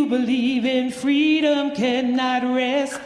who believe in freedom cannot rest.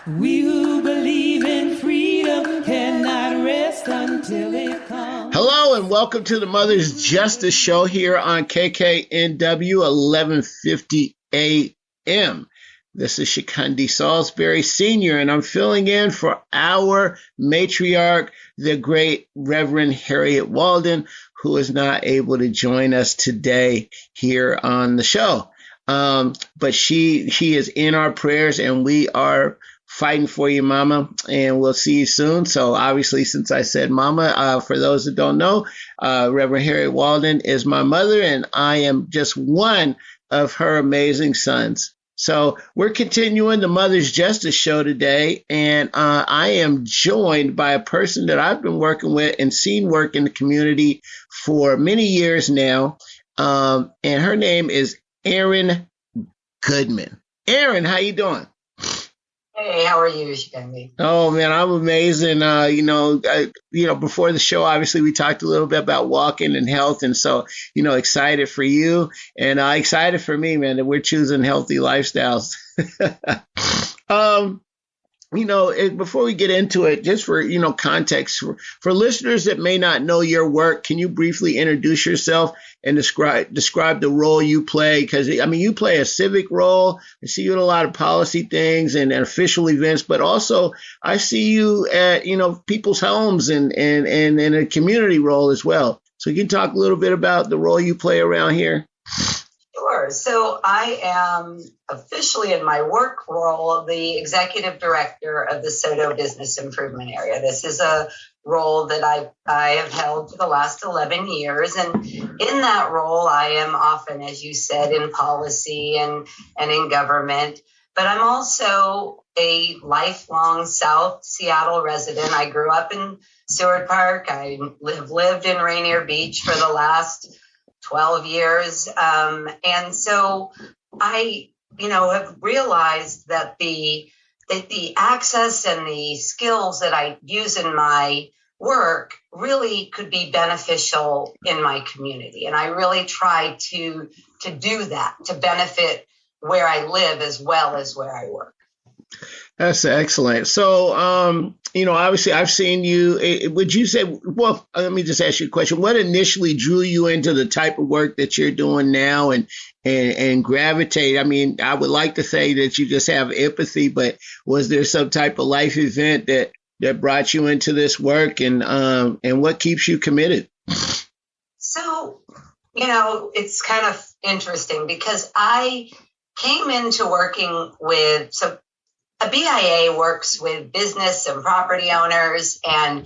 We who believe in freedom cannot rest until it comes. Hello and welcome to the Mother's Justice Show here on KKNW 1150 AM. This is Chukundi Salisbury Sr., and I'm filling in for our matriarch, the great Reverend Harriet Walden, who is not able to join us today here on the show. But she is in our prayers, and we are fighting for you, Mama, and we'll see you soon. So obviously, since I said Mama, for those that don't know, Reverend Harriet Walden is my mother, and I am just one of her amazing sons. So we're continuing the Mother's Justice Show today, and I am joined by a person that I've been working with and seen work in the community for many years now, and her name is Erin Goodman. Erin, how you doing? Hey, how are you, Chukundi? Oh man, I'm amazing. Before the show, obviously we talked a little bit about walking and health, and so excited for you, and excited for me, man, that we're choosing healthy lifestyles. Before we get into it, just for context, for listeners that may not know your work, can you briefly introduce yourself and describe the role you play? Because you play a civic role. I see you in a lot of policy things and official events, but also I see you at people's homes and in a community role as well. So you can talk a little bit about the role you play around here. Sure. So I am officially in my work role the executive director of the SODO Business Improvement Area. This is a role that I have held for the last 11 years. And in that role, I am often, as you said, in policy and in government. But I'm also a lifelong South Seattle resident. I grew up in Seward Park. I have lived in Rainier Beach for the last 12 years. And so I, have realized that the access and the skills that I use in my work really could be beneficial in my community. And I really try to do that, to benefit where I live as well as where I work. That's excellent. So, obviously I've seen you. Would you say, well, let me just ask you a question. What initially drew you into the type of work that you're doing now and gravitate? I would like to say that you just have empathy, but was there some type of life event that brought you into this work, and what keeps you committed? So, it's kind of interesting because I came into working with, a BIA works with business and property owners and,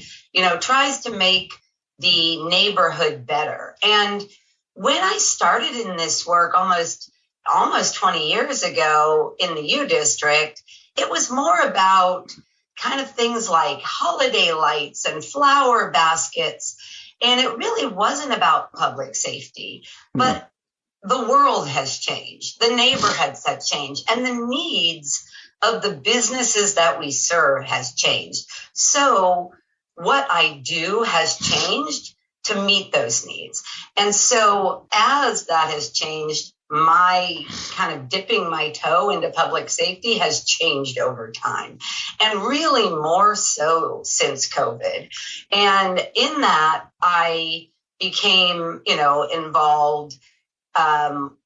tries to make the neighborhood better. And when I started in this work almost 20 years ago in the U District, it was more about kind of things like holiday lights and flower baskets. And it really wasn't about public safety, but the world has changed. The neighborhoods have changed, and the needs of the businesses that we serve has changed. So what I do has changed to meet those needs. And so as that has changed, my kind of dipping my toe into public safety has changed over time, and really more so since COVID. And in that, I became, involved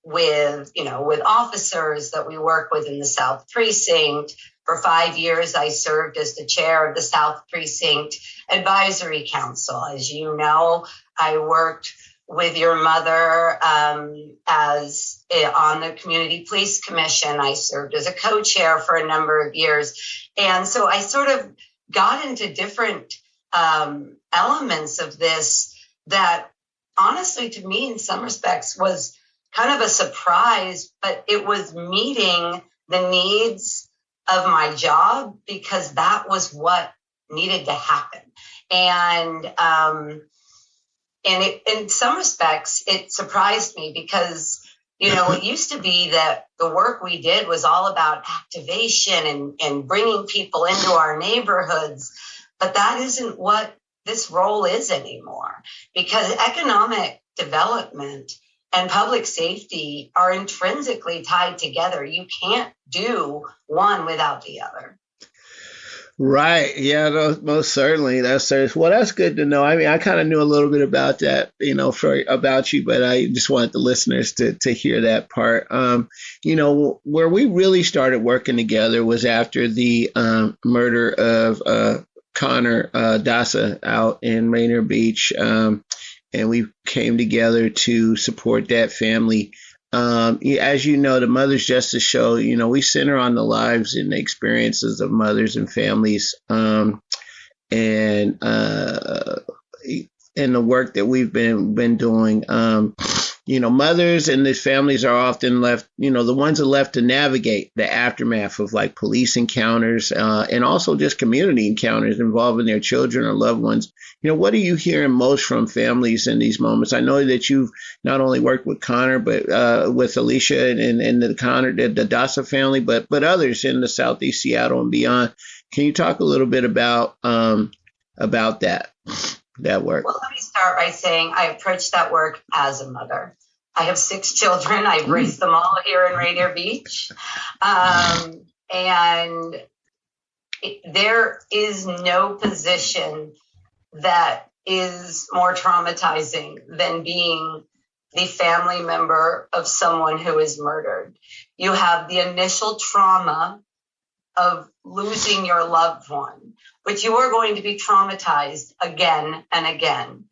with officers that we work with in the South Precinct. For 5 years, I served as the chair of the South Precinct Advisory Council. As you know, I worked with your mother as on the Community Police Commission. I served as a co-chair for a number of years. And so I sort of got into different elements of this that honestly, to me, in some respects, was kind of a surprise, but it was meeting the needs of my job because that was what needed to happen. And in some respects, it surprised me because, it used to be that the work we did was all about activation and bringing people into our neighborhoods, but that isn't what this role is anymore, because economic development and public safety are intrinsically tied together. You can't do one without the other. Right. Yeah, most certainly. Well, that's good to know. I mean, I kind of knew a little bit about that, about you, but I just wanted the listeners to hear that part. Where we really started working together was after the murder of Connor Dasa out in Rainier Beach. And we came together to support that family. As you know, the Mothers Justice Show, we center on the lives and the experiences of mothers and families, and the work that we've been doing. Mothers and their families are often left, the ones that are left to navigate the aftermath of like police encounters, and also just community encounters involving their children or loved ones. What are you hearing most from families in these moments? I know that you've not only worked with Connor, but with Alicia and the Dasa family, but others in the Southeast Seattle and beyond. Can you talk a little bit about that work? Well, let me start by saying I approached that work as a mother. I have 6 children. I've raised them all here in Rainier Beach. And there is no position that is more traumatizing than being the family member of someone who is murdered. You have the initial trauma of losing your loved one, but you are going to be traumatized again and again.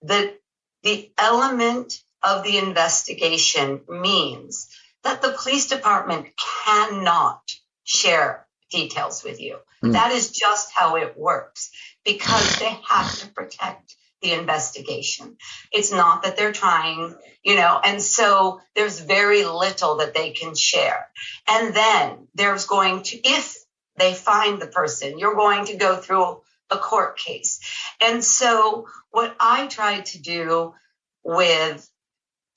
The element of the investigation means that the police department cannot share details with you. That is just how it works, because they have to protect the investigation. It's not that they're trying, and so there's very little that they can share. And then there's going to, if they find the person, you're going to go through a court case. And so what I tried to do with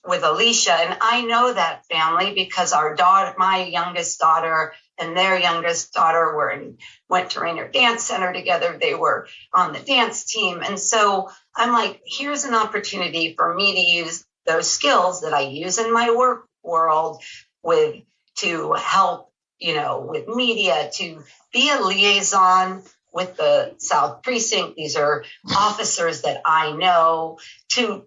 Alicia, and I know that family because my youngest daughter and their youngest daughter went to Rainier Dance Center together. They were on the dance team. And so I'm like, here's an opportunity for me to use those skills that I use in my work world to help, with media, to be a liaison with the South Precinct. These are officers that I know, to,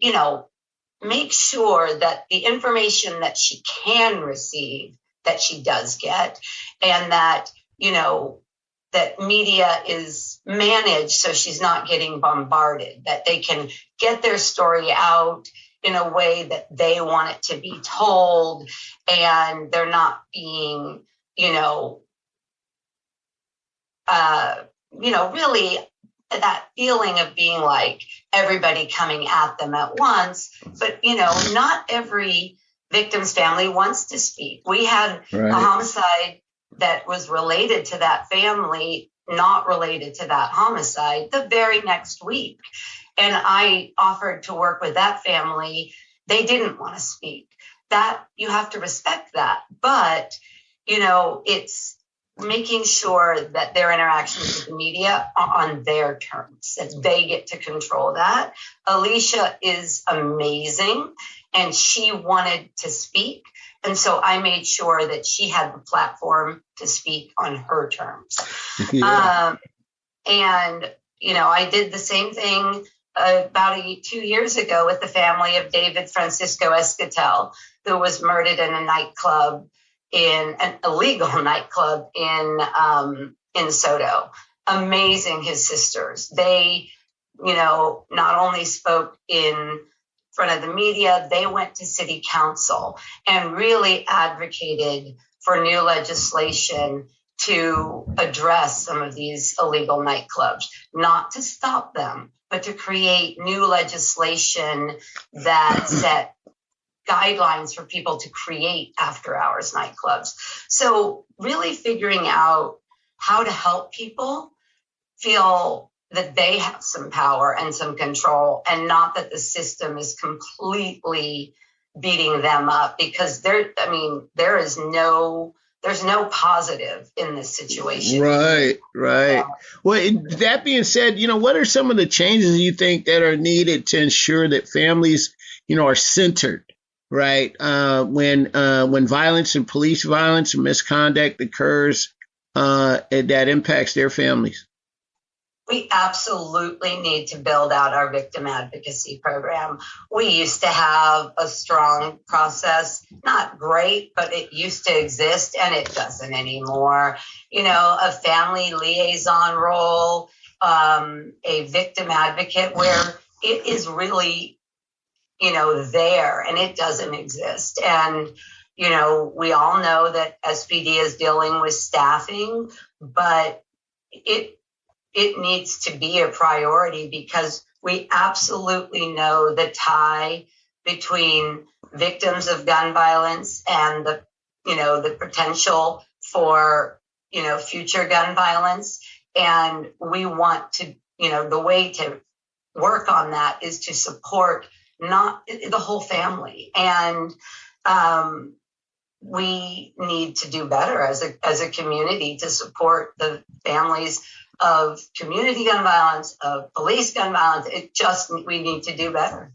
make sure that the information that she can receive, that she does get, and that, that media is managed so she's not getting bombarded, that they can get their story out in a way that they want it to be told, and they're not being, really that feeling of being like everybody coming at them at once. But, not every victim's family wants to speak. We had a homicide that was related to that family, not related to that homicide, the very next week. And I offered to work with that family. They didn't want to speak. That, you have to respect that. But, it's making sure that their interactions with the media are on their terms, that they get to control that. Alicia is amazing, and she wanted to speak. And so I made sure that she had the platform to speak on her terms. Yeah. I did the same thing about 2 years ago with the family of David Francisco Escatel, who was murdered in a nightclub, in an illegal nightclub in SODO. Amazing, his sisters. They, not only spoke in front of the media, they went to city council and really advocated for new legislation to address some of these illegal nightclubs, not to stop them, but to create new legislation that set guidelines for people to create after-hours nightclubs. So really figuring out how to help people feel that they have some power and some control, and not that the system is completely beating them up, because there's no positive in this situation. Right. Well, that being said, what are some of the changes you think that are needed to ensure that families, are centered right? When violence and police violence and misconduct occurs, that impacts their families. We absolutely need to build out our victim advocacy program. We used to have a strong process, not great, but it used to exist, and it doesn't anymore. A family liaison role, a victim advocate, where it is really, there, and it doesn't exist. And, we all know that SPD is dealing with staffing, but it needs to be a priority, because we absolutely know the tie between victims of gun violence and the potential for, future gun violence. And we want to, the way to work on that is to support not the whole family. And we need to do better as a community to support the families of community gun violence, of police gun violence. We need to do better.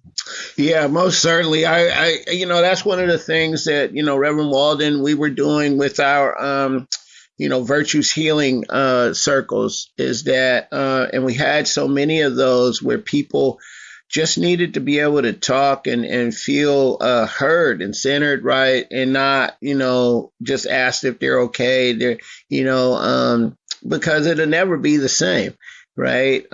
Yeah, most certainly. I that's one of the things that, Reverend Walden, we were doing with our, virtues healing circles, is that, and we had so many of those where people just needed to be able to talk and feel heard and centered, right? And not, just asked if they're okay. They're, because it'll never be the same, right?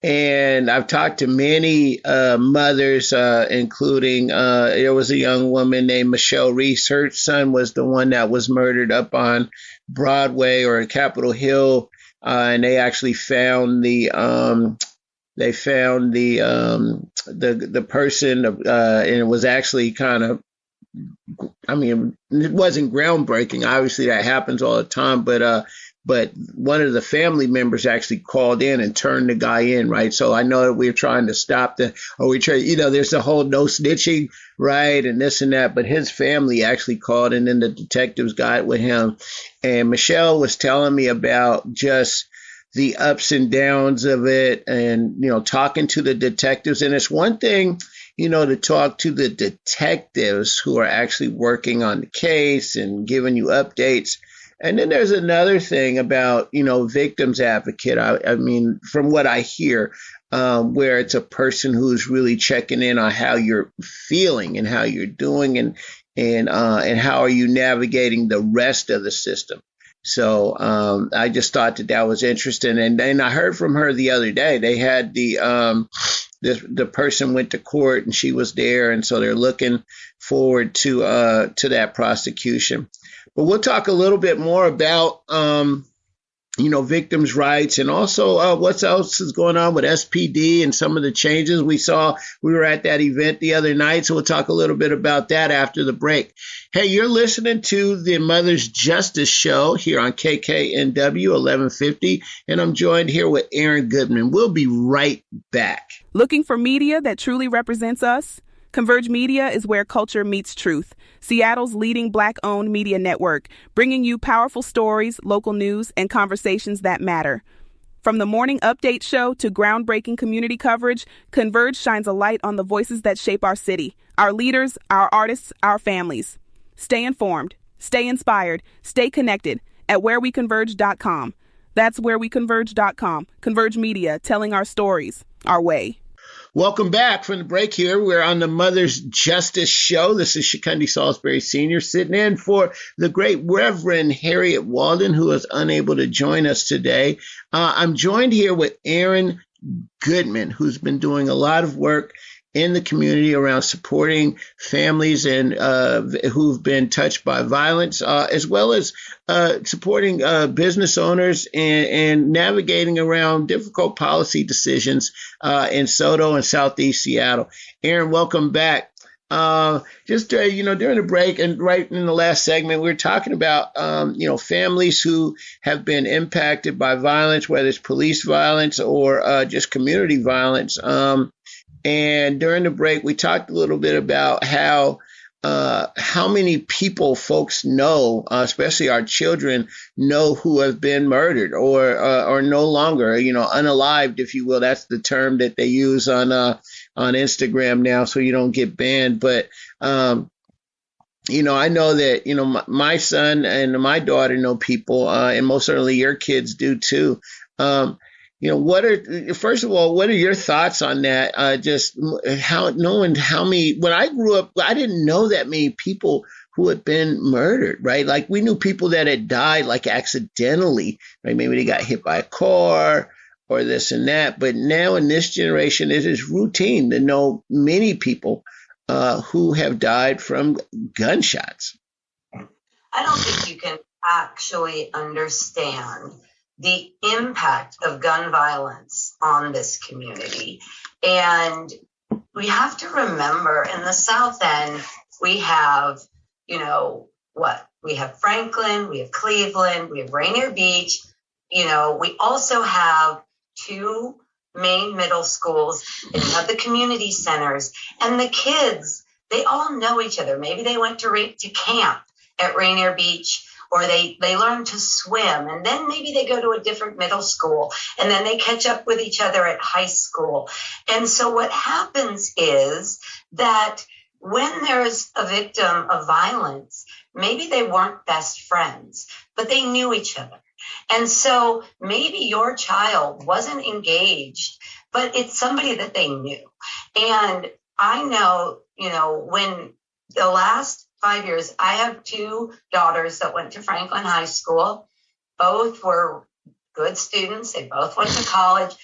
And I've talked to many mothers, including there was a young woman named Michelle Reese. Her son was the one that was murdered up on Broadway or Capitol Hill, and they actually found the person, and it was actually kind of, it wasn't groundbreaking. Obviously, that happens all the time, but one of the family members actually called in and turned the guy in, right? So I know that we're trying to stop there's the whole no snitching, right? And this and that, but his family actually called, and then the detectives got with him. And Michelle was telling me about just the ups and downs of it, and, talking to the detectives. And it's one thing, to talk to the detectives who are actually working on the case and giving you updates. And then there's another thing about, victims advocate. I mean, from what I hear, where it's a person who's really checking in on how you're feeling and how you're doing, and how are you navigating the rest of the system. So I just thought that was interesting. And then I heard from her the other day. They had the person went to court, and she was there, and so they're looking forward to that prosecution. But we'll talk a little bit more about victims' rights, and also what else is going on with SPD and some of the changes we saw. We were at that event the other night, so we'll talk a little bit about that after the break. Hey, you're listening to the Mother's Justice Show here on KKNW 1150, and I'm joined here with Erin Goodman. We'll be right back. Looking for media that truly represents us? Converge Media is where culture meets truth. Seattle's leading Black-owned media network, bringing you powerful stories, local news, and conversations that matter. From the morning update show to groundbreaking community coverage, Converge shines a light on the voices that shape our city, our leaders, our artists, our families. Stay informed, stay inspired, stay connected at whereweconverge.com. That's whereweconverge.com. Converge Media, telling our stories, our way. Welcome back from the break here. We're on the Mother's Justice Show. This is Chukundi Salisbury Sr. sitting in for the great Reverend Harriet Walden, who is unable to join us today. I'm joined here with Erin Goodman, who's been doing a lot of work in the community around supporting families and who've been touched by violence, as well as supporting business owners and navigating around difficult policy decisions in SODO and Southeast Seattle. Erin, welcome back. Just during the break and right in the last segment, we were talking about families who have been impacted by violence, whether it's police violence or just community violence. And during the break, we talked a little bit about how many people folks know, especially our children, know who have been murdered or no longer, unalived, if you will. That's the term that they use on on Instagram now, so you don't get banned. But I know that, my son and my daughter know people, and most certainly your kids do too. First of all, what are your thoughts on that? Just knowing how many, when I grew up, I didn't know that many people who had been murdered, right? Like we knew people that had died like accidentally, right? Maybe they got hit by a car or this and that. But now in this generation, it is routine to know many people who have died from gunshots. I don't think you can actually understand the impact of gun violence on this community. And we have to remember in the South End, we have, we have Franklin, we have Cleveland, we have Rainier Beach. We also have 2 main middle schools, and you have the community centers, and the kids, they all know each other. Maybe they went to camp at Rainier Beach, or they learn to swim, and then maybe they go to a different middle school, and then they catch up with each other at high school. And so what happens is that when there's a victim of violence, maybe they weren't best friends, but they knew each other. And so maybe your child wasn't engaged, but it's somebody that they knew. And I know, when the last 5 years, I have 2 daughters that went to Franklin High School. Both were good students. They both went to college.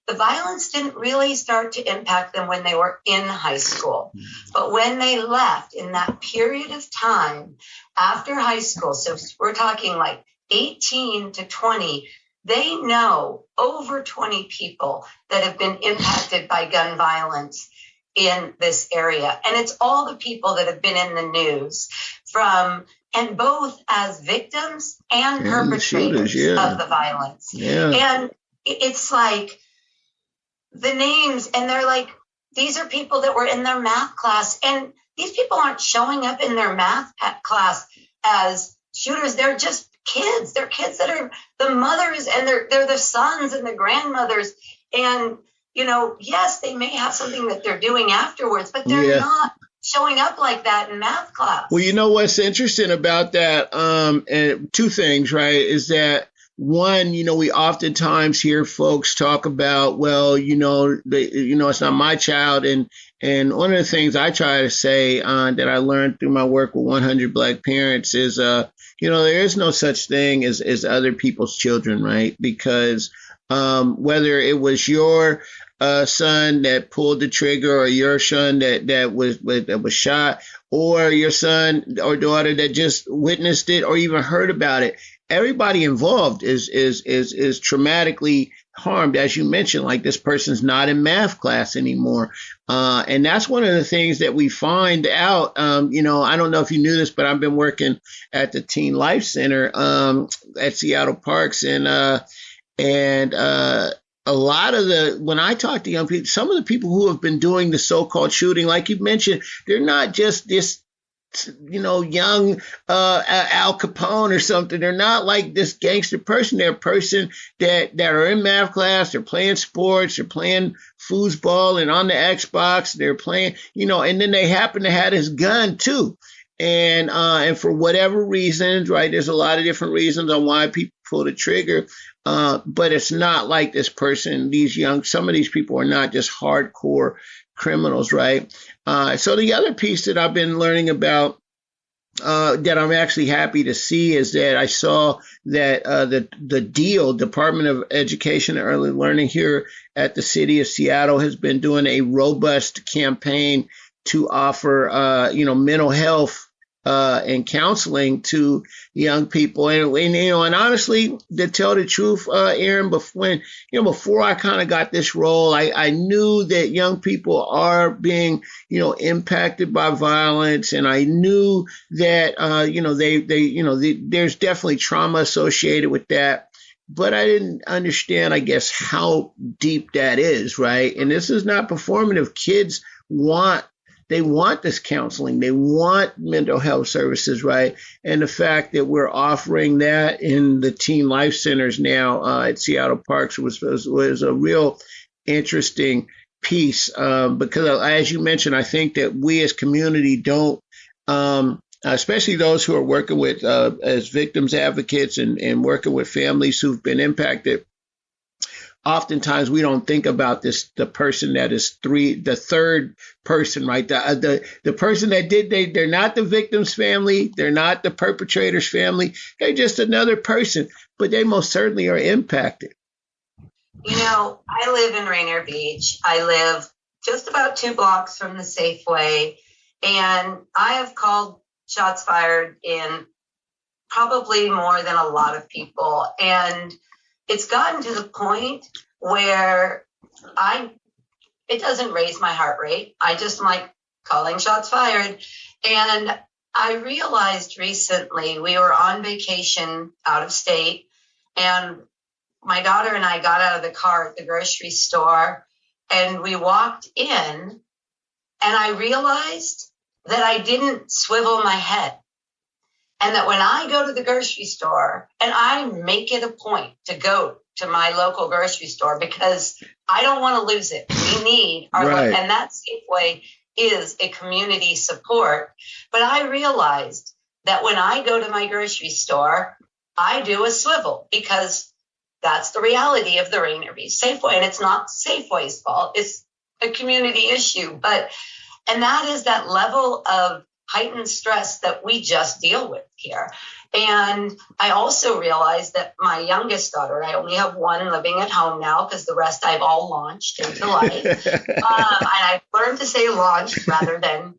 The violence didn't really start to impact them when they were in high school. But when they left in that period of time after high school, so we're talking like 18 to 20, they know over 20 people that have been impacted by gun violence in this area. And it's all the people that have been in the news and both as victims and perpetrators of the violence. Yeah. And it's like the names, and they're like, these are people that were in their math class, and these people aren't showing up in their math class as shooters. They're just kids. They're kids that are the mothers, and they're the sons and the grandmothers. And, yes, they may have something that they're doing afterwards, but they're not showing up like that in math class. Well, what's interesting about that, and 2 things, right, is that one, we oftentimes hear folks talk about, well, it's not my child. And one of the things I try to say that I learned through my work with 100 Black parents is, there is no such thing as other people's children, right? Because whether it was your son that pulled the trigger, or your son that was shot, or your son or daughter that just witnessed it or even heard about it, everybody involved is traumatically harmed, as you mentioned. Like, this person's not in math class anymore, and that's one of the things that we find out. I don't know if you knew this, but I've been working at the Teen Life Center at Seattle Parks, and a lot of when I talk to young people, some of the people who have been doing the so-called shooting, like you mentioned, they're not just this, young Al Capone or something. They're not like this gangster person. They're a person that are in math class. They're playing sports. They're playing foosball and on the Xbox. They're playing, and then they happen to have this gun too. And for whatever reasons, right, there's a lot of different reasons on why people pull the trigger. But it's not like this person, some of these people are not just hardcore criminals, right? So the other piece that I've been learning about, that I'm actually happy to see, is that I saw that the Department of Education and Early Learning here at the city of Seattle has been doing a robust campaign to offer, mental health and counseling to young people. And honestly, to tell the truth, Erin, before I kind of got this role, I knew that young people are being, impacted by violence. And I knew that, there's definitely trauma associated with that. But I didn't understand, I guess, how deep that is, right? And this is not performative. Kids want this counseling. They want mental health services, right? And the fact that we're offering that in the Teen Life Centers now at Seattle Parks was a real interesting piece, because as you mentioned, I think that we as community don't, especially those who are working with as victims advocates and working with families who've been impacted. Oftentimes we don't think about the person that is the third person, right? The person that they're not the victim's family, they're not the perpetrator's family, they're just another person, but they most certainly are impacted. I live in Rainier Beach. I live just about 2 blocks from the Safeway, and I have called shots fired in probably more than a lot of people. And it's gotten to the point where it doesn't raise my heart rate. I just am like calling shots fired. And I realized recently we were on vacation out of state, and my daughter and I got out of the car at the grocery store, and we walked in, and I realized that I didn't swivel my head. And that when I go to the grocery store, and I make it a point to go to my local grocery store because I don't want to lose it. We need our, right. And that Safeway is a community support. But I realized that when I go to my grocery store, I do a swivel because that's the reality of the Rainier Beach Safeway. And it's not Safeway's fault. It's a community issue. And that is that level of heightened stress that we just deal with here. And I also realized that my youngest daughter, I only have one living at home now because the rest I've all launched into life. And I've learned to say launched rather than,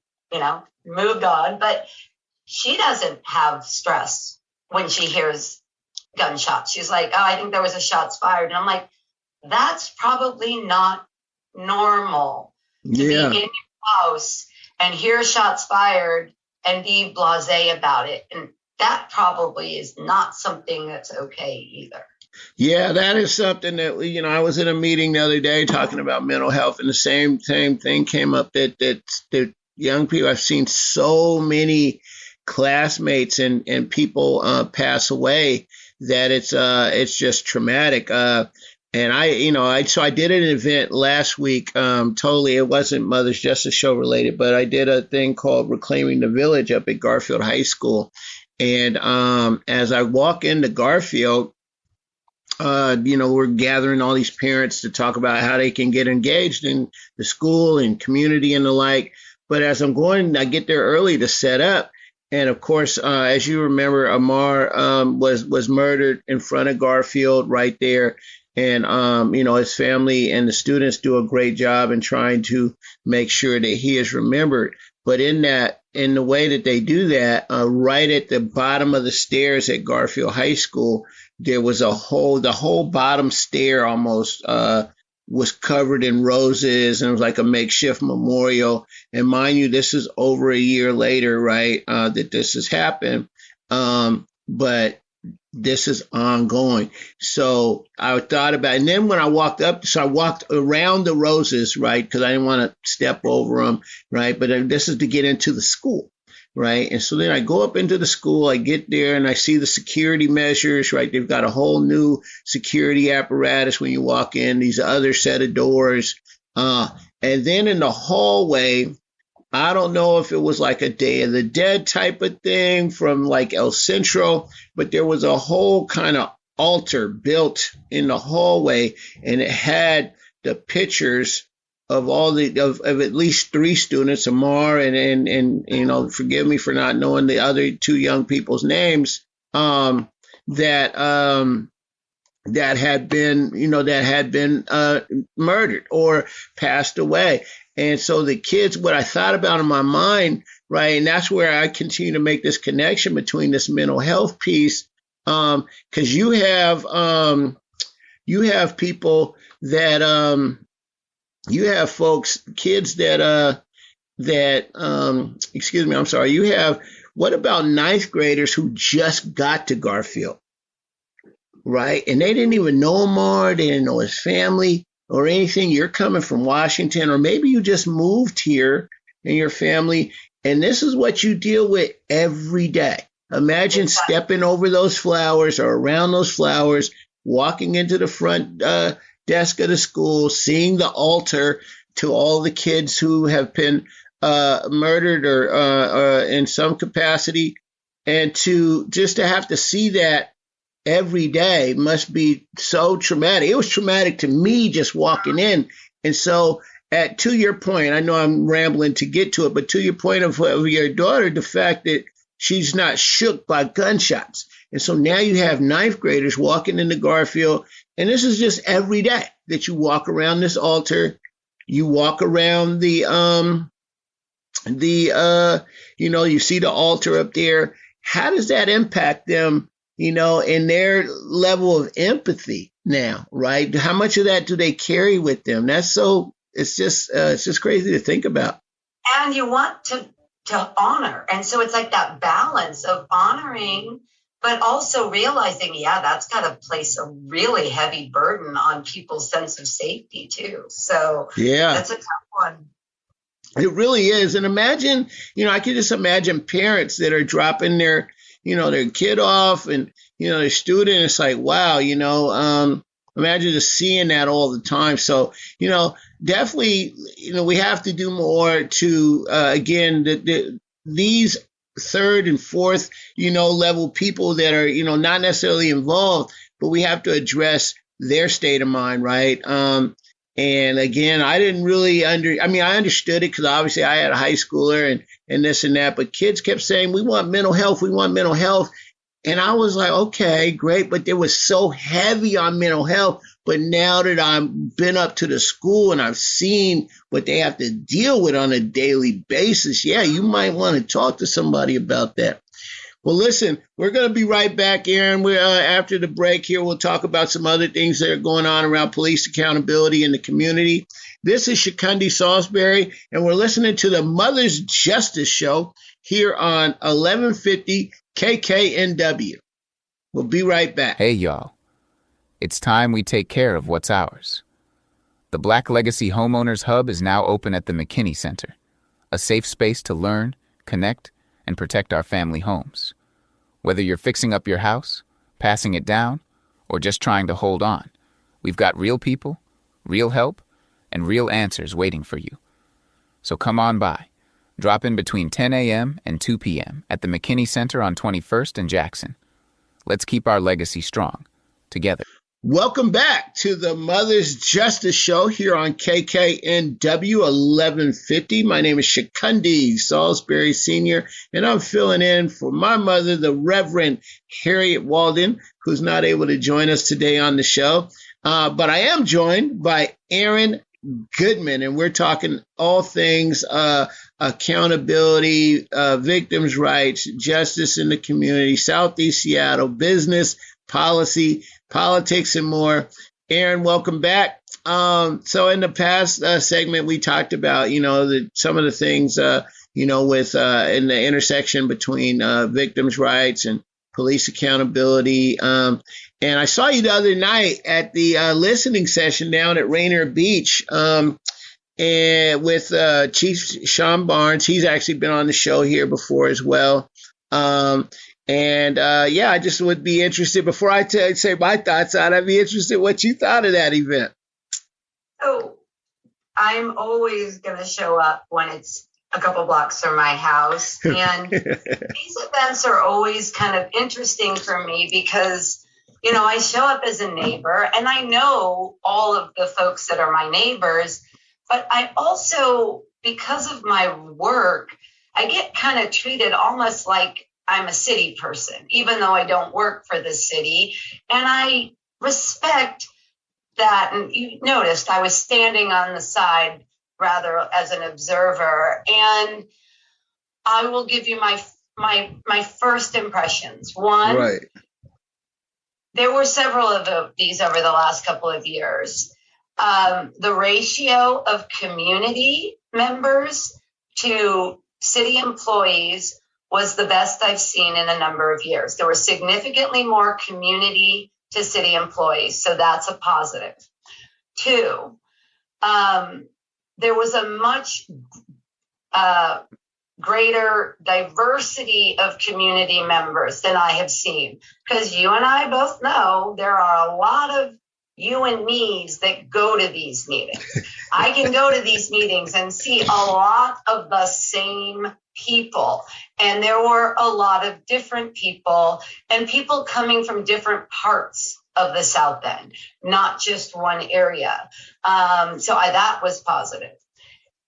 moved on. But she doesn't have stress when she hears gunshots. She's like, oh, I think there was a shots fired. And I'm like, that's probably not normal to be in your house and hear shots fired and be blasé about it. And that probably is not something that's okay either. Yeah, that is something that, I was in a meeting the other day talking about mental health, and the same thing came up that young people, I've seen so many classmates and people pass away that it's just traumatic. And I did an event last week. Totally, it wasn't Mother's Justice Show related, but I did a thing called Reclaiming the Village up at Garfield High School. And as I walk into Garfield, we're gathering all these parents to talk about how they can get engaged in the school and community and the like. But as I'm going, I get there early to set up. And of course, as you remember, Amar was murdered in front of Garfield right there. And, his family and the students do a great job in trying to make sure that he is remembered. But in the way that they do that, right at the bottom of the stairs at Garfield High School, there was the whole bottom stair almost was covered in roses, and it was like a makeshift memorial. And mind you, this is over a year later, right, that this has happened. But this is ongoing. So I thought about it. And then when I walked up, so I walked around the roses, right, because I didn't want to step over them, right? But this is to get into the school, right? And so then I go up into the school, I get there, and I see the security measures, right? They've got a whole new security apparatus when you walk in, these other set of doors. And then in the hallway, I don't know if it was like a Day of the Dead type of thing from like El Centro, but there was a whole kind of altar built in the hallway, and it had the pictures of of at least 3 students, Amar and forgive me for not knowing the other 2 young people's names, that had been murdered or passed away. And so the kids, what I thought about in my mind, right, and that's where I continue to make this connection between this mental health piece, because you have people that you have folks, kids what about 9th graders who just got to Garfield, right? And they didn't even know Amar, they didn't know his family or anything. You're coming from Washington, or maybe you just moved here in your family, and this is what you deal with every day. Imagine stepping over those flowers or around those flowers, walking into the front desk of the school, seeing the altar to all the kids who have been murdered or in some capacity, and to have to see that every day must be so traumatic. It was traumatic to me just walking in. And so to your point, I know I'm rambling to get to it, but to your point of your daughter, the fact that she's not shook by gunshots. And so now you have ninth graders walking into Garfield, and this is just every day that you walk around this altar, you walk around you see the altar up there. How does that impact them, in their level of empathy now, right? How much of that do they carry with them? It's just crazy to think about. And you want to honor. And so it's like that balance of honoring, but also realizing, that's got to place a really heavy burden on people's sense of safety too. So that's a tough one. It really is. And imagine, I could just imagine parents that are dropping their kid off and, their student. It's like, wow, imagine just seeing that all the time. So, definitely, we have to do more to, again, these third and fourth, level people that are, not necessarily involved, but we have to address their state of mind, right? And again, I didn't really I understood it because obviously I had a high schooler and this and that, but kids kept saying, we want mental health. And I was like, okay, great. But they were so heavy on mental health. But now that I've been up to the school and I've seen what they have to deal with on a daily basis, you might want to talk to somebody about that. Well, listen, we're going to be right back, Erin. We're after the break here, we'll talk about some other things that are going on around police accountability in the community. This is Chukundi Salisbury, and we're listening to the Mother's Justice Show here on 1150 KKNW. We'll be right back. Hey, y'all. It's time we take care of what's ours. The Black Legacy Homeowners Hub is now open at the McKinney Center, a safe space to learn, connect, and protect our family homes. Whether you're fixing up your house, passing it down, or just trying to hold on, we've got real people, real help, and real answers waiting for you. So come on by. Drop in between 10 a.m. and 2 p.m. at the McKinney Center on 21st and Jackson. Let's keep our legacy strong, together. Welcome back to the Mother's Justice Show here on KKNW 1150. My name is Chukundi Salisbury Sr., and I'm filling in for my mother, the Reverend Harriet Walden, who's not able to join us today on the show. But I am joined by Erin Goodman, and we're talking all things accountability, victims' rights, justice in the community, Southeast Seattle, business, policy, politics, and more. Erin, welcome back. So in the past segment, we talked about, some of the things, with in the intersection between victims' rights and police accountability. And I saw you the other night at the listening session down at Rainier Beach and with Chief Sean Barnes. He's actually been on the show here before as well. I just would be interested, before I say my thoughts on it, I'd be interested what you thought of that event. So I'm always going to show up when it's a couple blocks from my house. And these events are always kind of interesting for me because, I show up as a neighbor and I know all of the folks that are my neighbors, but I also, because of my work, I get kind of treated almost like I'm a city person, even though I don't work for the city. And I respect that. And you noticed I was standing on the side rather as an observer. And I will give you my first impressions. One, right. There were several of these over the last couple of years. The ratio of community members to city employees was the best I've seen in a number of years. There were significantly more community to city employees, so that's a positive. Two, there was a much greater diversity of community members than I have seen, because you and I both know there are a lot of you and me's that go to these meetings. I can go to these meetings and see a lot of the same people. And there were a lot of different people and people coming from different parts of the South End, not just one area. That was positive.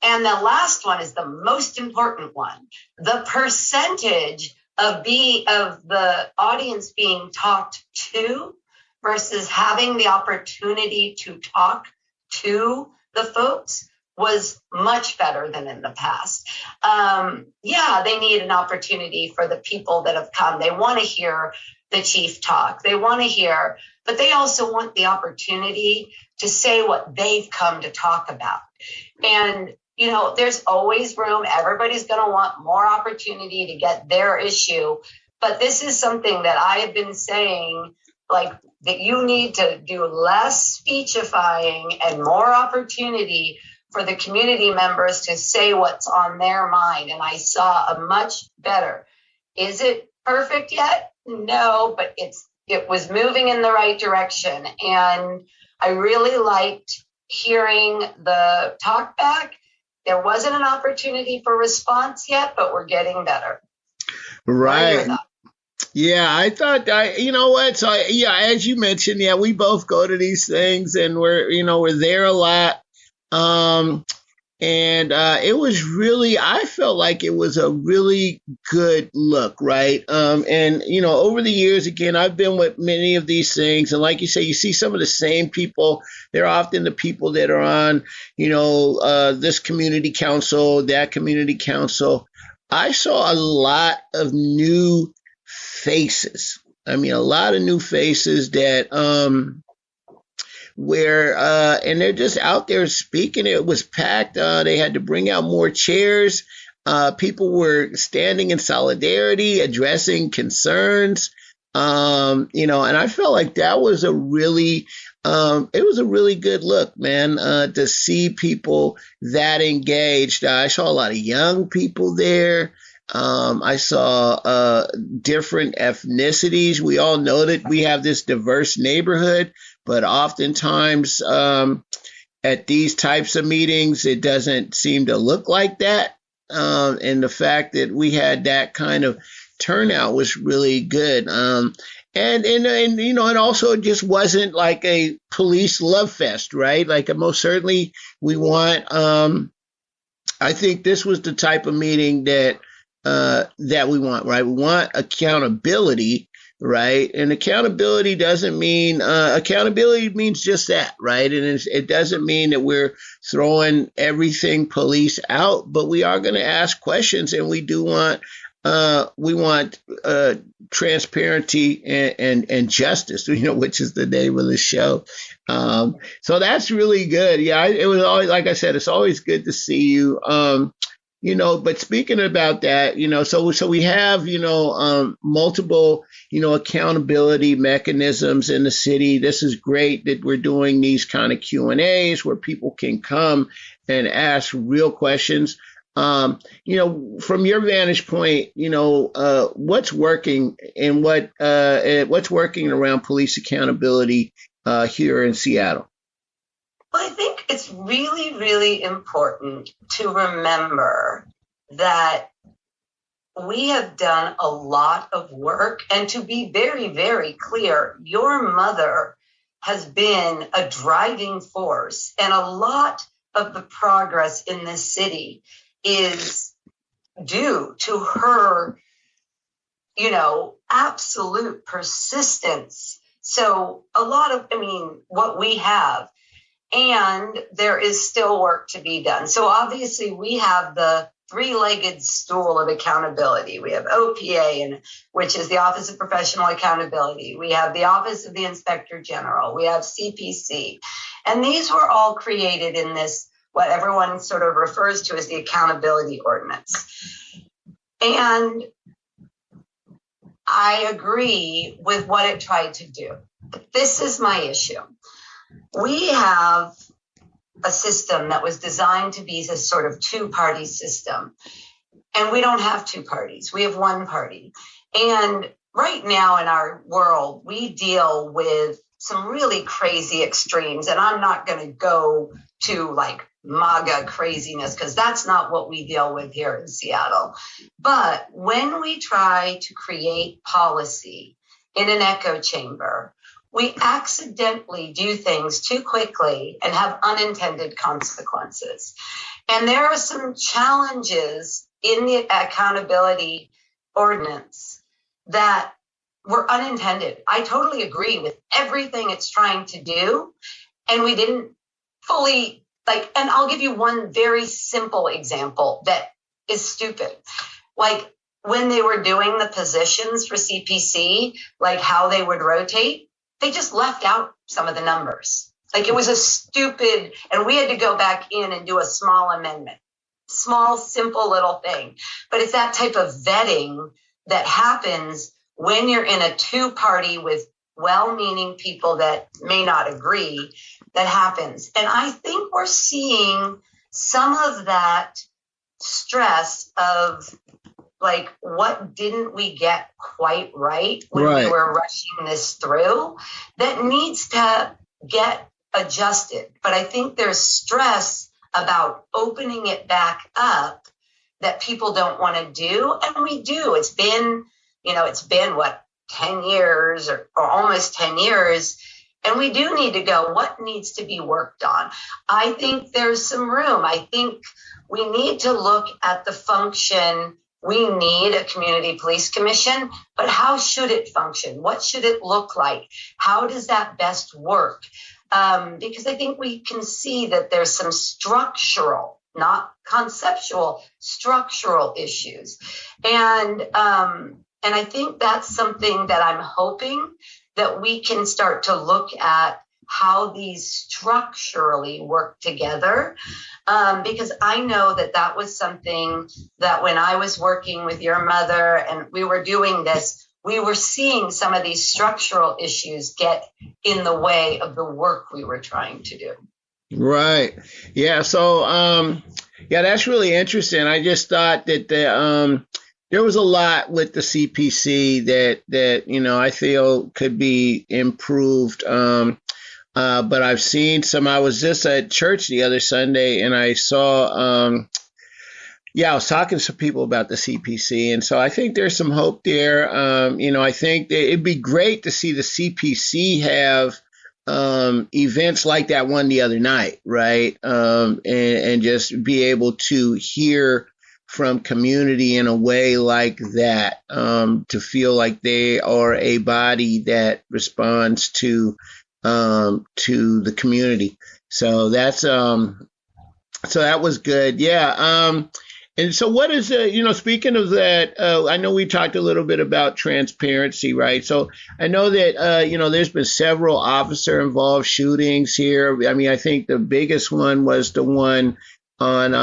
And the last one is the most important one. The percentage of the audience being talked to versus having the opportunity to talk to the folks was much better than in the past. They need an opportunity for the people that have come. They want to hear the chief talk. They want to hear, but they also want the opportunity to say what they've come to talk about. And, there's always room. Everybody's going to want more opportunity to get their issue. But this is something that I have been saying, like, that you need to do less speechifying and more opportunity for the community members to say what's on their mind. And I saw a much better. Is it perfect yet? No, but it was moving in the right direction. And I really liked hearing the talk back. There wasn't an opportunity for response yet, but we're getting better. Right. Yeah, I thought you know what? So as you mentioned, we both go to these things and we're there a lot. It was really, I felt like it was a really good look, right? Over the years, again, I've been with many of these things. And like you say, you see some of the same people. They're often the people that are on, this community council, that community council. I saw a lot of new faces. I mean, a lot of new faces that, and they're just out there speaking. It was packed. They had to bring out more chairs. People were standing in solidarity, addressing concerns. And I felt like that was it was a really good look, man, to see people that engaged. I saw a lot of young people there. I saw different ethnicities. We all know that we have this diverse neighborhood, but oftentimes at these types of meetings, it doesn't seem to look like that. And the fact that we had that kind of turnout was really good. And also it just wasn't like a police love fest, right? Like most certainly we want, I think this was the type of meeting that we want, right? We want accountability, right? And accountability doesn't mean, accountability means just that, right? And it doesn't mean that we're throwing everything police out, but we are going to ask questions, and we do want, we want transparency and justice, which is the name of the show. So that's really good. Yeah, it was always, like I said, it's always good to see you. But speaking about that, so we have, multiple, accountability mechanisms in the city. This is great that we're doing these kind of Q&As where people can come and ask real questions. From your vantage point, what's working and what's working around police accountability here in Seattle? Well, I think it's really, really important to remember that we have done a lot of work, and to be very, very clear, your mother has been a driving force, and a lot of the progress in this city is due to her, absolute persistence. So a lot of, what we have, and there is still work to be done. So obviously we have the three-legged stool of accountability. We have OPA, which is the Office of Professional Accountability. We have the Office of the Inspector General. We have CPC. And these were all created in this, what everyone sort of refers to as the accountability ordinance. And I agree with what it tried to do. But this is my issue. We have a system that was designed to be a sort of two-party system. And we don't have two parties. We have one party. And right now in our world, we deal with some really crazy extremes. And I'm not going to go to like MAGA craziness because that's not what we deal with here in Seattle. But when we try to create policy in an echo chamber, we accidentally do things too quickly and have unintended consequences. And there are some challenges in the accountability ordinance that were unintended. I totally agree with everything it's trying to do. And we didn't fully and I'll give you one very simple example that is stupid. Like when they were doing the positions for CPC, like how they would rotate, they just left out some of the numbers. Like it was a stupid, and we had to go back in and do a small amendment. Small, simple little thing. But it's that type of vetting that happens when you're in a two-party with well-meaning people that may not agree, that happens. And I think we're seeing some of that stress of like, what didn't we get quite right when we were rushing this through that needs to get adjusted. But I think there's stress about opening it back up that people don't want to do. And we do. It's been what, 10 years or almost 10 years. And we do need to go, what needs to be worked on? I think there's some room. I think we need to look at the function. We need a community police commission, but how should it function? What should it look like? How does that best work? Because I think we can see that there's some structural, not conceptual, structural issues. And I think that's something that I'm hoping that we can start to look at how these structurally work together. Because I know that was something that when I was working with your mother and we were doing this, we were seeing some of these structural issues get in the way of the work we were trying to do. Right. Yeah. So, that's really interesting. I just thought that there was a lot with the CPC that I feel could be improved. But I've seen some. I was just at church the other Sunday and I saw, I was talking to some people about the CPC. And so I think there's some hope there. I think that it'd be great to see the CPC have events like that one the other night, right? And just be able to hear from community in a way like that, to feel like they are a body that responds to the community. So that's so that was good. Yeah. And so what is speaking of that, I know we talked a little bit about transparency, right? So I know that there's been several officer involved shootings here. I mean, I think the biggest one was the one on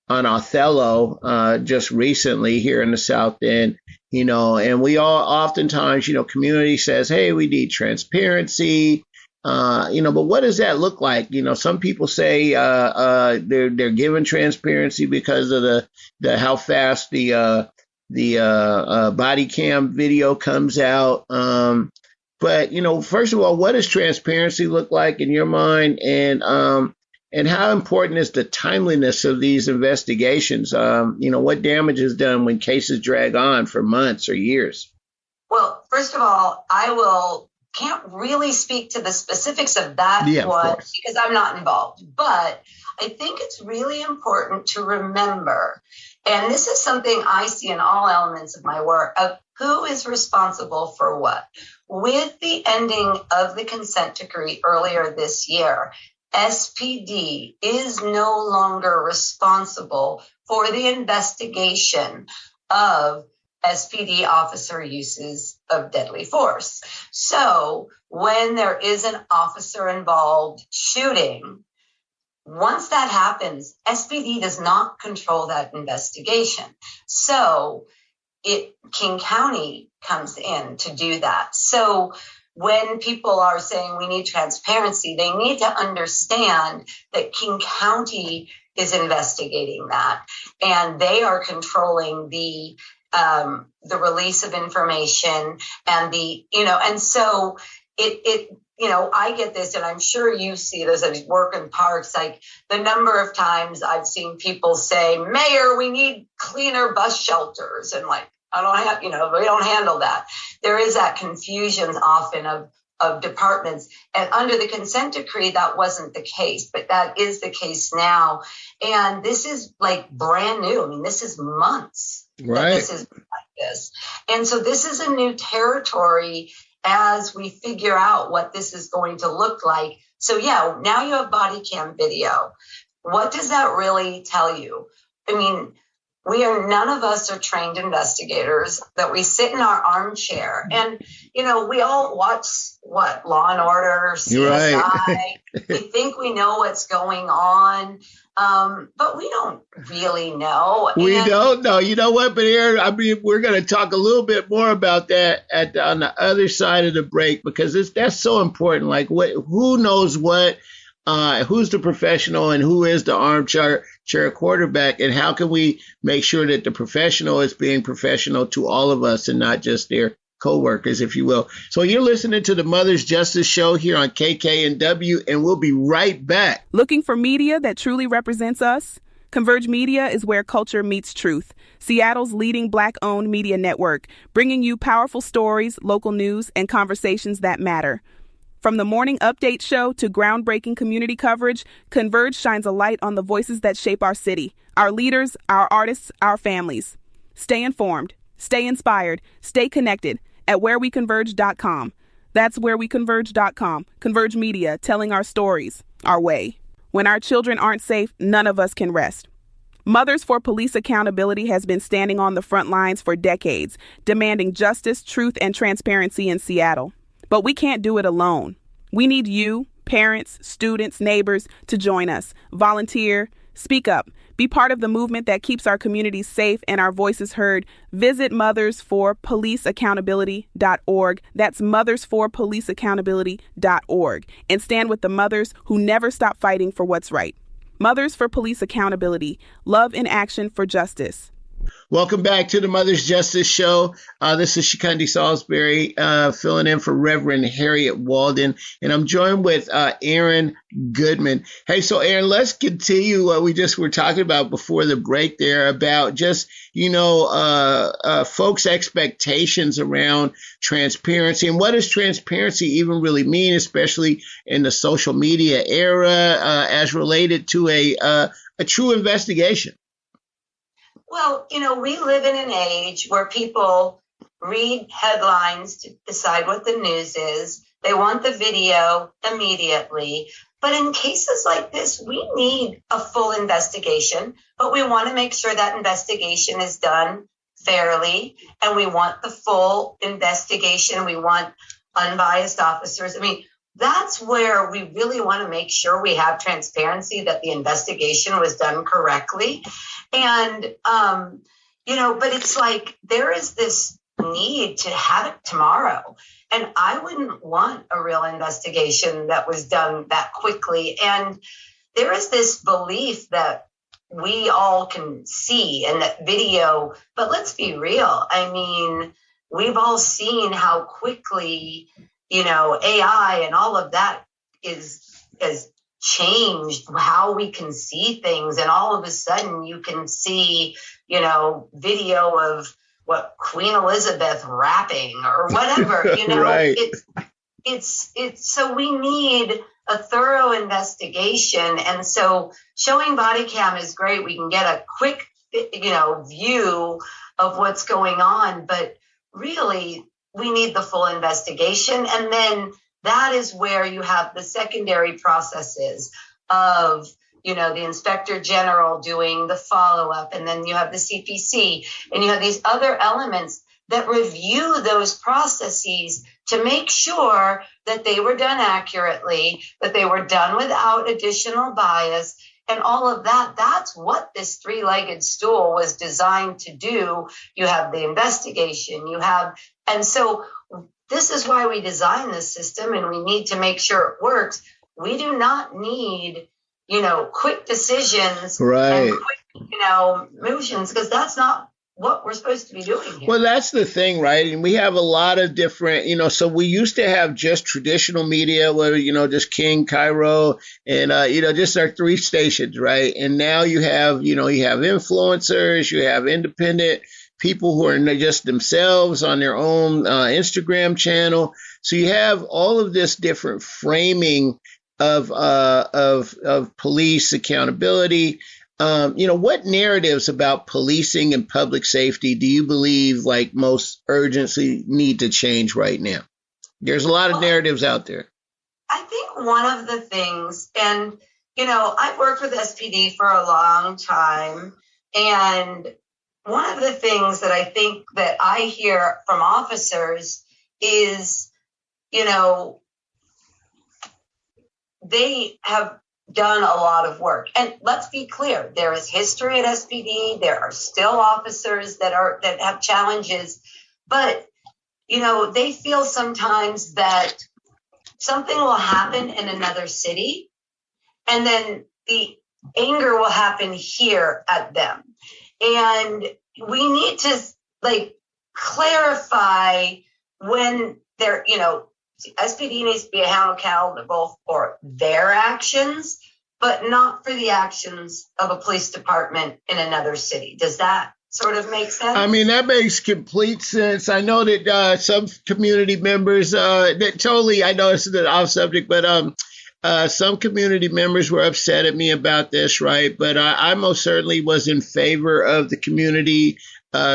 Othello just recently here in the South End, and we all oftentimes, community says, hey, we need transparency, but what does that look like? Some people say they're given transparency because of the how fast the body cam video comes out. But first of all, what does transparency look like in your mind? And how important is the timeliness of these investigations? What damage is done when cases drag on for months or years? Well, first of all, can't really speak to the specifics of that one because I'm not involved. But I think it's really important to remember, and this is something I see in all elements of my work, of who is responsible for what. With the ending of the consent decree earlier this year, SPD is no longer responsible for the investigation of SPD officer uses of deadly force. So when there is an officer involved shooting, once that happens, SPD does not control that investigation. So King County comes in to do that. So when people are saying we need transparency, they need to understand that King County is investigating that and they are controlling the release of information and and so I get this, and I'm sure you see this. I work in parks. Like the number of times I've seen people say, "Mayor, we need cleaner bus shelters," and like, I don't have, we don't handle that. There is that confusion often of departments, and under the consent decree, that wasn't the case, but that is the case now. And this is like brand new. I mean, this is months that this is like this, and so this is a new territory as we figure out what this is going to look like. So yeah, now you have body cam video. What does that really tell you? I mean, none of us are trained investigators, that we sit in our armchair and, we all watch Law and Order, CSI. Right. We think we know what's going on. But we don't really know. We don't know. You know what? But Erin, we're going to talk a little bit more about that on the other side of the break, because that's so important. Like, who knows what? Who's the professional and who is the armchair quarterback, and how can we make sure that the professional is being professional to all of us and not just their co-workers, if you will. So you're listening to the Mother's Justice Show here on KKNW, and we'll be right back. Looking for media that truly represents us? Converge Media is where culture meets truth. Seattle's leading Black-owned media network, bringing you powerful stories, local news, and conversations that matter. From the morning update show to groundbreaking community coverage, Converge shines a light on the voices that shape our city, our leaders, our artists, our families. Stay informed, stay inspired, stay connected at whereweconverge.com. That's whereweconverge.com. Converge Media, telling our stories, our way. When our children aren't safe, none of us can rest. Mothers for Police Accountability has been standing on the front lines for decades, demanding justice, truth, and transparency in Seattle. But we can't do it alone. We need you, parents, students, neighbors, to join us. Volunteer, speak up, be part of the movement that keeps our communities safe and our voices heard. Visit mothersforpoliceaccountability.org. That's mothersforpoliceaccountability.org. And stand with the mothers who never stop fighting for what's right. Mothers for Police Accountability. Love in action for justice. Welcome back to the Mother's Justice Show. This is Chukundi Salisbury, filling in for Reverend Harriet Walden, and I'm joined with Erin Goodman. Hey, so Erin, let's continue what we just were talking about before the break there about just, folks' expectations around transparency, and what does transparency even really mean, especially in the social media era, as related to a true investigation. Well, we live in an age where people read headlines to decide what the news is. They want the video immediately. But in cases like this, we need a full investigation, but we want to make sure that investigation is done fairly, and we want the full investigation. We want unbiased officers. I mean, that's where we really want to make sure we have transparency, that the investigation was done correctly. And, but it's like there is this need to have it tomorrow. And I wouldn't want a real investigation that was done that quickly. And there is this belief that we all can see in that video. But let's be real. I mean, we've all seen how quickly AI and all of that has changed how we can see things. And all of a sudden you can see, video of what Queen Elizabeth rapping or whatever, Right. It's so we need a thorough investigation. And so showing body cam is great. We can get a quick, view of what's going on, but really, we need the full investigation. And then that is where you have the secondary processes of, the Inspector General doing the follow-up, and then you have the CPC, and you have these other elements that review those processes to make sure that they were done accurately, that they were done without additional bias, and all of that. That's what this three-legged stool was designed to do. You have the investigation, and so this is why we designed this system, and we need to make sure it works. We do not need, quick decisions, right, and quick, motions, because that's not what we're supposed to be doing here. Well, that's the thing, right? And we have a lot of different, so we used to have just traditional media where, just King, Cairo, and, just our three stations, right? And now you have influencers, you have independent people who are just themselves on their own Instagram channel. So you have all of this different framing of police accountability. What narratives about policing and public safety do you believe like most urgently need to change right now? There's a lot of narratives out there. I think one of the things, and, I've worked with SPD for a long time, and one of the things that I think that I hear from officers is, they have done a lot of work. And let's be clear, there is history at SPD. There are still officers that have challenges, but they feel sometimes that something will happen in another city and then the anger will happen here at them. And we need to clarify when they're, SPD needs to be held accountable for their actions, but not for the actions of a police department in another city. Does that sort of make sense? I mean, that makes complete sense. I know that some community members, I know this is off subject, but some community members were upset at me about this, right? But I most certainly was in favor of the community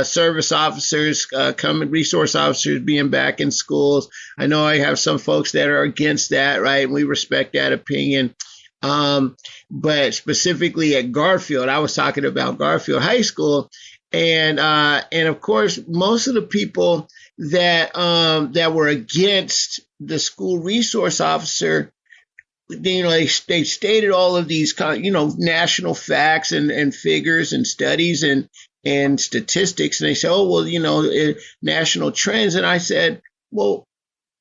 service officers, resource officers being back in schools. I know I have some folks that are against that, right? And we respect that opinion. But specifically at Garfield, I was talking about Garfield High School. And of course, most of the people that were against the school resource officer, they stated all of these, national facts and figures and studies and statistics. And they say, oh, well, national trends. And I said, well,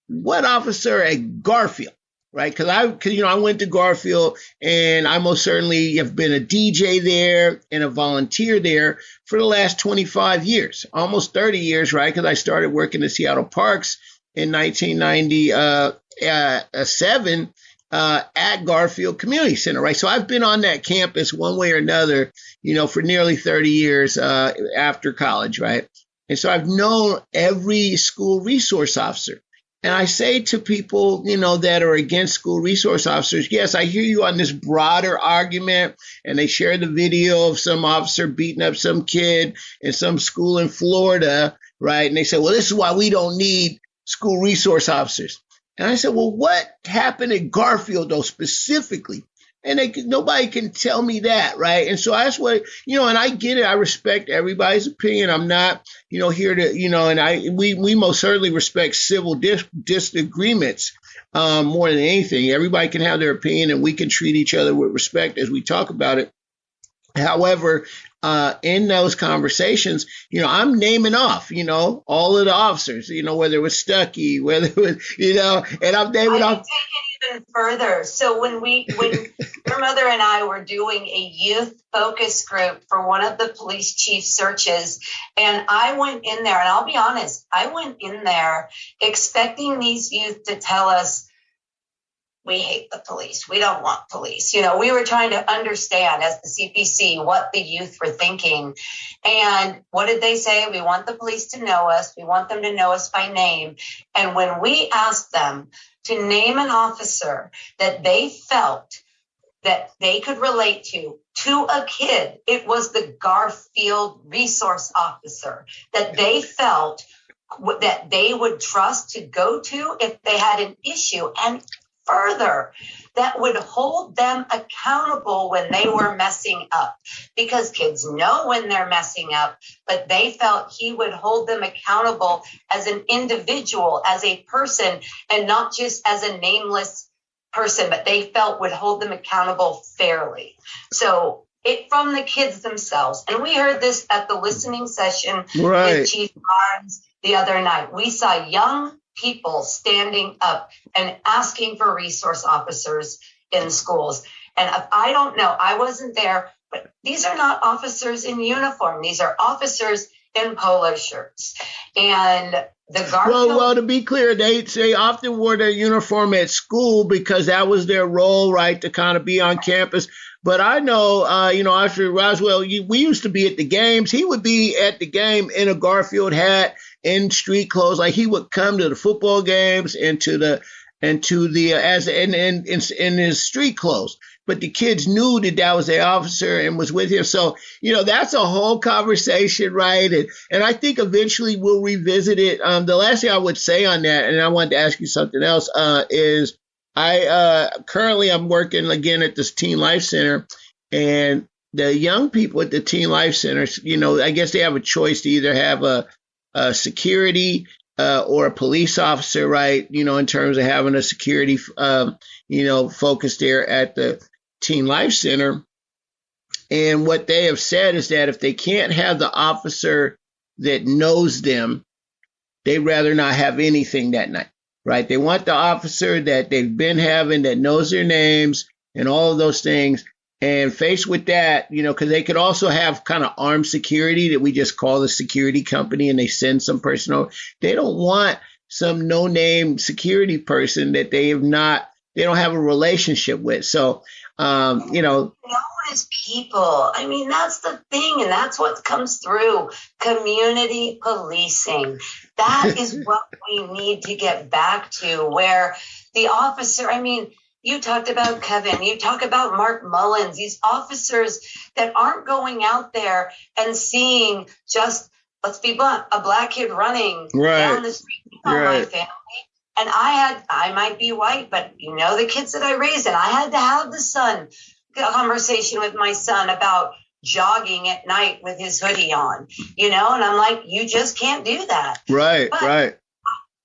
what officer at Garfield? Right. Because I went to Garfield and I most certainly have been a DJ there and a volunteer there for the last 25 years, almost 30 years. Right. Because I started working at Seattle Parks in 1997 at Garfield Community Center. Right. So I've been on that campus one way or another, for nearly 30 years after college. Right. And so I've known every school resource officer. And I say to people, that are against school resource officers, yes, I hear you on this broader argument, and they share the video of some officer beating up some kid in some school in Florida, right? And they say, well, this is why we don't need school resource officers. And I said, well, what happened at Garfield, though, specifically? And nobody can tell me that, right? And so that's what, and I get it. I respect everybody's opinion. I'm not, here to, and we most certainly respect civil disagreements more than anything. Everybody can have their opinion and we can treat each other with respect as we talk about it. However, in those conversations, I'm naming off, all of the officers, whether it was Stuckey, whether it was, and I'm naming off. Take it even further. So when your mother and I were doing a youth focus group for one of the police chief searches, and I went in there, and I'll be honest, I went in there expecting these youth to tell us, we hate the police. We don't want police. We were trying to understand as the CPC what the youth were thinking. And what did they say? We want the police to know us. We want them to know us by name. And when we asked them to name an officer that they felt that they could relate to a kid, it was the Garfield resource officer that they felt that they would trust to go to if they had an issue. And further, that would hold them accountable when they were messing up, because kids know when they're messing up, but they felt he would hold them accountable as an individual, as a person, and not just as a nameless person, but they felt would hold them accountable fairly. So from the kids themselves. And we heard this at the listening session with Chief Barnes the other night. We saw young people standing up and asking for resource officers in schools. And I don't know, I wasn't there, but these are not officers in uniform. These are officers in polo shirts. And the Garfield. Well, to be clear, they often wore their uniform at school because that was their role, right, to kind of be on campus. But I know, Officer Roswell, we used to be at the games. He would be at the game in a Garfield hat, in street clothes. Like he would come to the football games in his street clothes. But the kids knew that was their officer and was with him. So, that's a whole conversation, right? And I think eventually we'll revisit it. The last thing I would say on that, and I wanted to ask you something else, is currently I'm working again at this Teen Life Center, and the young people at the Teen Life Center, I guess they have a choice to either have a security or a police officer, right? In terms of having a security, focus there at the Teen Life Center. And what they have said is that if they can't have the officer that knows them, they'd rather not have anything that night, right? They want the officer that they've been having that knows their names and all of those things. And faced with that, because they could also have kind of armed security that we just call the security company and they send some person over. They don't want some no-name security person that they don't have a relationship with. So, known as people. I mean, that's the thing. And that's what comes through community policing. That is what we need to get back to, where the officer, you talked about Kevin, you talk about Mark Mullins, these officers that aren't going out there and seeing just, let's be blunt, a black kid running down the street on my family. And I might be white, but the kids that I raised, and I had to have a conversation with my son about jogging at night with his hoodie on, and I'm like, you just can't do that. Right.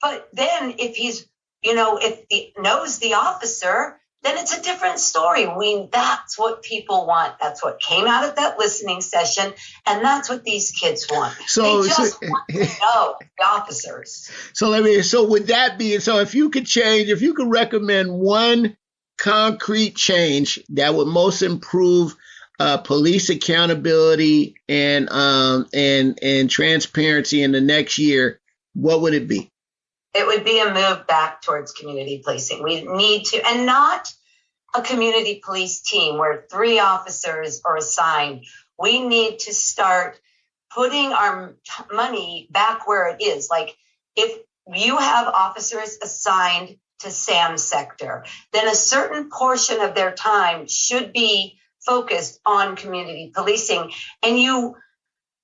But then if he's, if he knows the officer, then it's a different story. That's what people want. That's what came out of that listening session. And that's what these kids want. They just want to know the officers. So would that be, if you could recommend one concrete change that would most improve police accountability and transparency in the next year, what would it be? It would be a move back towards community policing. We need to, and not a community police team where 3 officers are assigned. We need to start putting our money back where it is. Like if you have officers assigned to Sam's sector, then a certain portion of their time should be focused on community policing, and you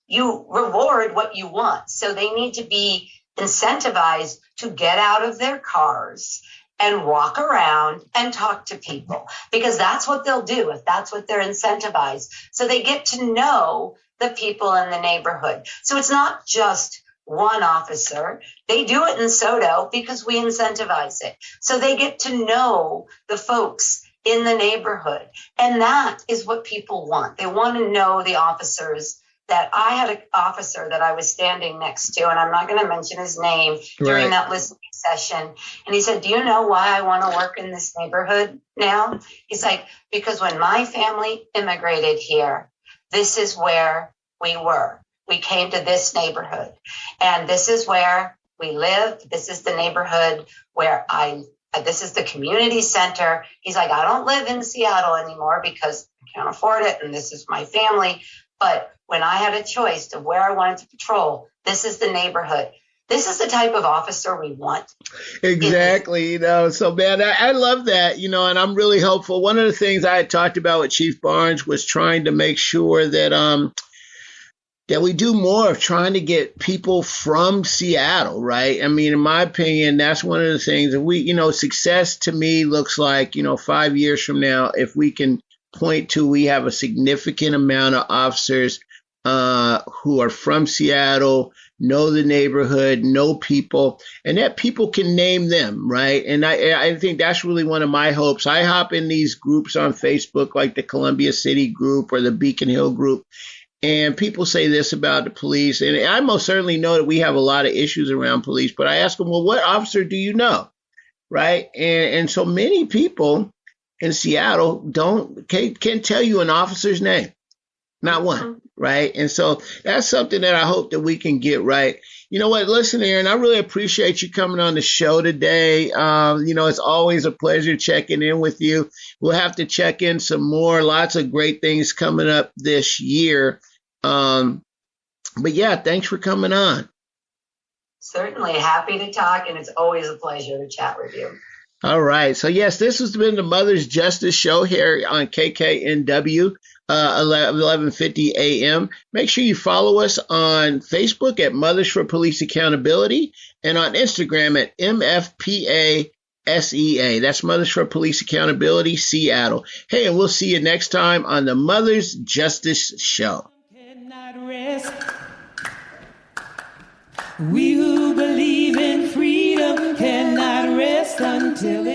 reward what you want. So they need to be incentivized to get out of their cars and walk around and talk to people, because that's what they'll do if that's what they're incentivized. So they get to know the people in the neighborhood. So it's not just one officer. They do it in SODO because we incentivize it. So they get to know the folks in the neighborhood. And that is what people want. They want to know the officers. That I had an officer that I was standing next to, and I'm not going to mention his name, during that listening session. And he said, do you know why I want to work in this neighborhood now? He's like, because when my family immigrated here, this is where we were. We came to this neighborhood, and this is where we lived. This is the neighborhood where this is the community center. He's like, I don't live in Seattle anymore because I can't afford it, and this is my family. But when I had a choice of where I wanted to patrol, this is the neighborhood. This is the type of officer we want. Exactly. So man, I love that, and I'm really hopeful. One of the things I had talked about with Chief Barnes was trying to make sure that we do more of trying to get people from Seattle, right? In my opinion, that's one of the things that we, success to me looks like, 5 years from now, if we can point to, we have a significant amount of officers who are from Seattle, know the neighborhood, know people, and that people can name them, right? And I think that's really one of my hopes. I hop in these groups on Facebook, like the Columbia City group or the Beacon Hill group, and people say this about the police. And I most certainly know that we have a lot of issues around police, but I ask them, well, what officer do you know, right? And so many people in Seattle can't tell you an officer's name. Not one, right? And so that's something that I hope that we can get right. You know what? Listen, Erin, I really appreciate you coming on the show today. It's always a pleasure checking in with you. We'll have to check in some more. Lots of great things coming up this year. But yeah, thanks for coming on. Certainly happy to talk, and it's always a pleasure to chat with you. All right. So, yes, this has been the Mother's Justice Show here on KKNW, 1150 a.m. Make sure you follow us on Facebook at Mothers for Police Accountability and on Instagram at MFPA SEA. That's Mothers for Police Accountability, Seattle. Hey, and we'll see you next time on the Mother's Justice Show. Cannot rest. We who believe in freedom cannot rest until